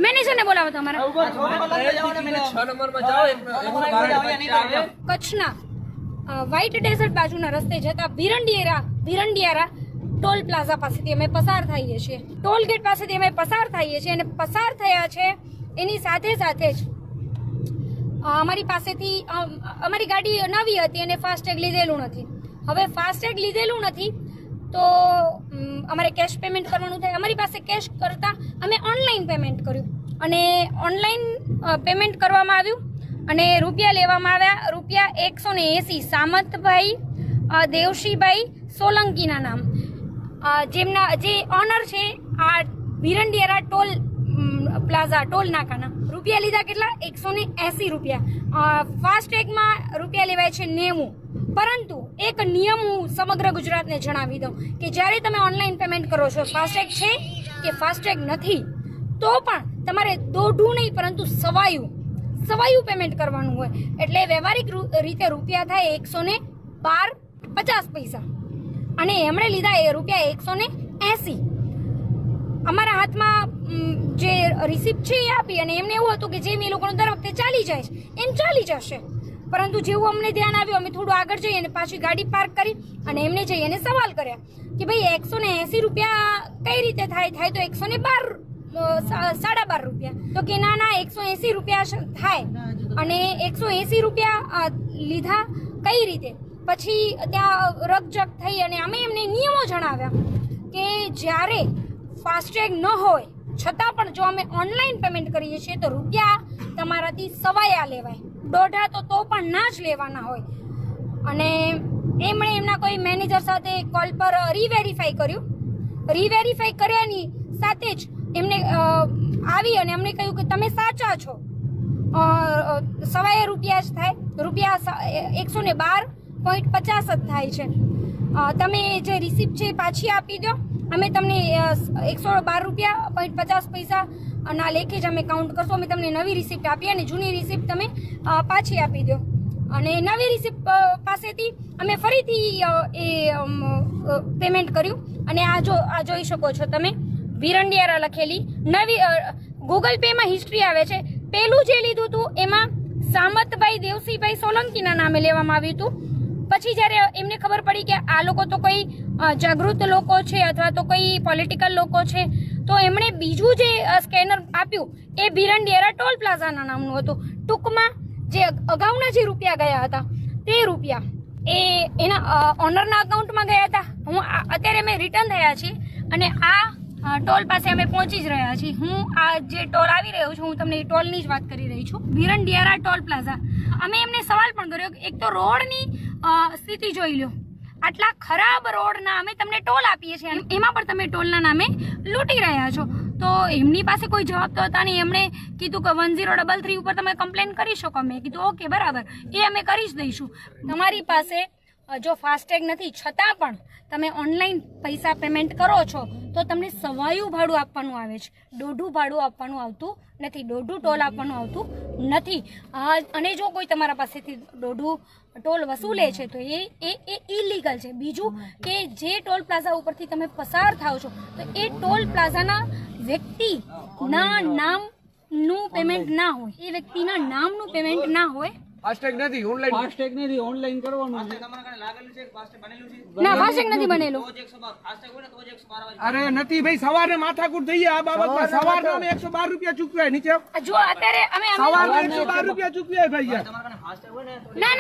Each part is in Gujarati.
મેનેજર ને બોલાવો તમારા કચ્છના વ્હાઇટ ડેઝર્ટ બાજુના રસ્તે જતા વિરંડિયારા ટોલ પ્લાઝા પાસેથી અમે પસાર થઈએ છીએ. ટોલ ગેટ પાસેથી અમે પસાર થઈએ છીએ અને પસાર થયા છે એની સાથે સાથે જ અમારી પાસેથી અમારી ગાડી નવી હતી અને ફાસ્ટેગ લીધેલું નથી. હવે ફાસ્ટેગ લીધેલું નથી તો અમારે કેશ પેમેન્ટ કરવાનું થાય. અમારી પાસે કેશ કરતાં અમે ઓનલાઈન પેમેન્ટ કર્યું અને ઓનલાઈન પેમેન્ટ કરવામાં આવ્યું અને રૂપિયા લેવામાં આવ્યા ₹180. સામતભાઈ દેવશીભાઈ સોલંકીના નામ, જેમના જે ઓનર છે આ વિરંડિયારા ટોલ પ્લાઝા ટોલ નાકાના. રૂપિયા લીધા કેટલા? ₹180. ફાસ્ટેગમાં રૂપિયા લેવાય છે 90. પરંતુ એક નિયમ હું સમગ્ર ગુજરાતને જણાવી દઉં કે જ્યારે તમે ઓનલાઈન પેમેન્ટ કરો છો, ફાસ્ટેગ છે કે ફાસ્ટેગ નથી, તો પણ તમારે દોઢું નહીં પરંતુ સવાયું પેમેન્ટ કરવાનું હોય. એટલે વ્યવહારિક રીતે રૂપિયા થાય ₹112.50 અને એમણે લીધા એ ₹180. અમારા હાથમાં જે રિસિપ્ટ છે એ આપી અને એમને એવું હતું કે જેમ એ લોકોનું દર વખતે ચાલી જાય છે એમ ચાલી જશે. પરંતુ જેવું અમને ધ્યાન આવ્યું, અમે થોડું આગળ જઈ અને પાછી ગાડી પાર્ક કરી અને એમને જઈ અને સવાલ કર્યા કે ભાઈ ₹180 કઈ રીતે થાય તો ₹112.5 તો કે ના ₹180 થાય. અને ₹180 લીધા કઈ રીતે? પછી ત્યાં રકજક થઈ અને અમે એમને નિયમો જણાવ્યા કે જ્યારે ફાસ્ટેગ ન હોય છતાં પણ જો અમે ઓનલાઈન પેમેન્ટ કરીએ છીએ તો રૂપિયા તમારાથી સવાયા લેવાય, દોઢા તો પણ ના જ લેવાના હોય. અને એમણે એમના કોઈ મેનેજર સાથે કોલ પર રીવેરીફાઈ કર્યું. રીવેરીફાઈ કર્યાની સાથે જ એમને આવી અને અમને કહ્યું કે તમે સાચા છો, સવાયા રૂપિયા જ થાય, ₹112.50 જ થાય છે. તમે જે રિસિપ્ટ છે પાછી આપી દો, અમે તમને ₹112.50 ના લેખે જ અમે કાઉન્ટ કરશું. અમે તમને નવી રિસિપ્ટ આપી અને જૂની રિસિપ્ટ તમે પાછી આપી દો. અને નવી રિસિપ્ટ પાસેથી અમે ફરીથી એ પેમેન્ટ કર્યું. અને આ જોઈ શકો છો તમે, વિરંડિયારા લખેલી નવી ગૂગલ પેમાં હિસ્ટ્રી આવે છે. પહેલું જે લીધું હતું એમાં સામતભાઈ દેવસીભાઈ સોલંકીના નામે લેવામાં આવ્યું હતું. પછી જ્યારે એમને ખબર પડી કે આ લોકો તો કોઈ જાગૃત લોકો છે અથવા તો કોઈ પોલિટિકલ લોકો છે, તો એમણે બીજું જે સ્કેનર આપ્યું એ વિરંડિયારા ટોલ પ્લાઝાના નામનું હતું. ટૂંકમાં જે અગાઉના જે રૂપિયા ગયા હતા તે રૂપિયા એ એના ઓનરના અકાઉન્ટમાં ગયા હતા. અત્યારે અમે રિટર્ન થયા છીએ અને આ ટોલ પાસે અમે પહોંચી જ રહ્યા છીએ. હું આ જે ટોલ આવી રહ્યો છું, હું તમને એ ટોલની જ વાત કરી રહી છું, વિરંડિયારા ટોલ પ્લાઝા. અમે એમને સવાલ પણ કર્યો કે એક તો રોડની સ્થિતિ જોઈ લો, આટલા ખરાબ રોડના અમે તમને ટોલ આપીએ છીએ અને એમાં પણ તમે ટોલના નામે લૂંટી રહ્યા છો. તો એમની પાસે કોઈ જવાબ તો હતા નહીં. એમણે કીધું કે 1033 ઉપર તમે કમ્પ્લેન કરી શકો. મેં કીધું ઓકે બરાબર, એ અમે કરી જ દઈશું. તમારી પાસે જો ફાસ્ટેગ નથી છતાં પણ તમે ઓનલાઈન પૈસા પેમેન્ટ કરો છો તો તમને સવાયું ભાડું આપવાનું આવે છે, દોઢું ભાડું આપવાનું આવતું નથી, દોઢું ટોલ આપવાનું આવતું નથી. અને જો કોઈ તમારા પાસેથી દોઢું ટોલ વસૂલે છે તો એ ઇલીગલ છે. બીજું કે જે ટોલ પ્લાઝા ઉપરથી તમે પસાર થાવ છો તો એ ટોલ પ્લાઝાના વ્યક્તિના નામનું પેમેન્ટ ના હોય, એ વ્યક્તિના નામનું પેમેન્ટ ના હોય. ફાસ્ટેગ નથી ઓનલાઈન કરવાનું છે. ના ફાસ્ટેગ નથી બનેલું. અરે નથી ભાઈ, સવારે માથાકૂટ થઈ જાય આ બાબતમાં. સવારના અમે ₹112 ચૂકવ્યા નીચે. જો અત્યારે અમે સવારના ₹112 ચૂકવ્યા ભાઈ. ના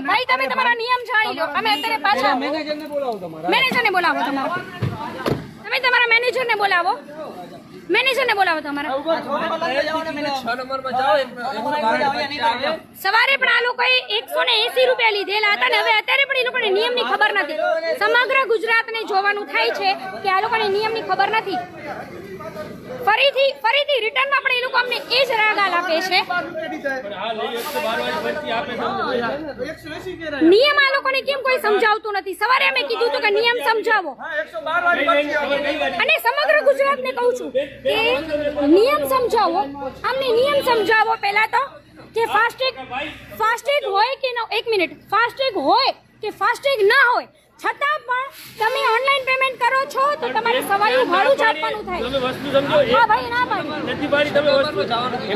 ભાઈ, તમે તમારા નિયમ જાણી લો. અમે અત્યારે પાછા મેનેજરને બોલાવો તમારા. મેનેજરને બોલાવો તમારા. તમે તમારા મેનેજરને બોલાવો. સવારે પણ આ લોકોએ ₹180 લીધેલા હતા ને હવે અત્યારે પણ એ લોકોને નિયમની ખબર નથી. સમગ્ર ગુજરાતને જોવાનું થાય છે કે આ લોકોને નિયમની ખબર નથી. ફરીથી રિટર્નમાં પણ એ લોકો અમને એ જ રાગાલ આપે છે. નિયમ આ લોકોને કેમ કોઈ સમજાવતું નથી. સવારે અમે કીધું હતું કે નિયમ સમજાવો અને સમગ્ર ગુજરાતને કહું છું કે નિયમ સમજાવો, અમને નિયમ સમજાવો. પહેલા તો કે ફાસ્ટેગ હોય કે ન, 1 મિનિટ, ફાસ્ટેગ હોય કે ફાસ્ટેગ ના હોય છતાં પણ તમે ઓનલાઈન પેમેન્ટ કરો છો તો તમારે સવારનું ભાડું જ આપવાનું થાય. તમે વસ્તુ સમજો હા ભાઈ, ના પાડી. નથી પાડી તમે વસ્તુ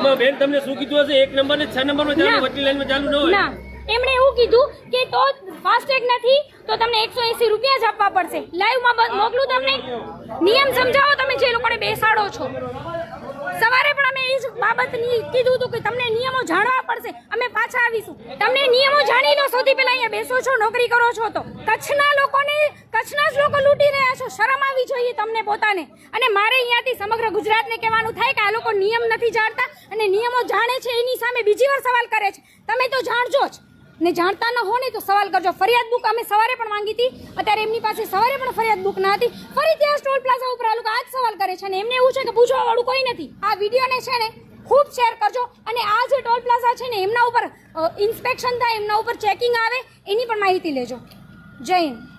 એમાં બેન તમને શું કીધું હશે 1 નંબર ને 6 નંબર માં ચાલુ ના. વચ્ચે લાઈનમાં ચાલુ ન હોય ના, એમણે એવું કીધું કે તો ફાસ્ટેગ નથી તો તમને 180 રૂપિયા જ આપવા પડશે. લાઈવમાં મોકલું તમને, નિયમ સમજાવો તમે જે લોકોને બેસાડો છો. સવારે પણ અમે એ જ બાબતની કીધું હતું કે તમને નિયમો જાણવા પડશે. અમે પાછા આવીશું. તમને નિયમો જાણી લો. સૌથી પહેલા અહીંયા બેસો છો, નોકરી કરો છો તો કચ્છના જ લોકો લૂંટી રહ્યા છો. શરમ આવી જોઈએ તમને પોતાને. અને મારે અહીંયાથી સમગ્ર ગુજરાતને કહેવાનું થાય કે આ લોકો નિયમ નથી જાણતા અને નિયમો જાણે છે એની સામે બીજી વાર સવાલ કરે છે. તમે તો જાણજો જ ને, જાણતા ન હો ને તો સવાલ કરજો. ફરિયાદ બુક અમે સવારે પણ માંગી હતી, અત્યારે એમની પાસે સવારે પણ ફરિયાદ બુક ના હતી. ફરીથી આ ટોલ પ્લાઝા ઉપર આ લોકો આ જ સવાલ કરે છે અને એમને એવું છે કે પૂછવા વાળું કોઈ નથી. આ વિડીયોને છે ને ખૂબ શેર કરજો અને આ જે ટોલ પ્લાઝા છે ને એમના ઉપર ઇન્સ્પેક્શન થાય, એમના ઉપર ચેકિંગ આવે એની પણ માહિતી લેજો. જય હિન્દ.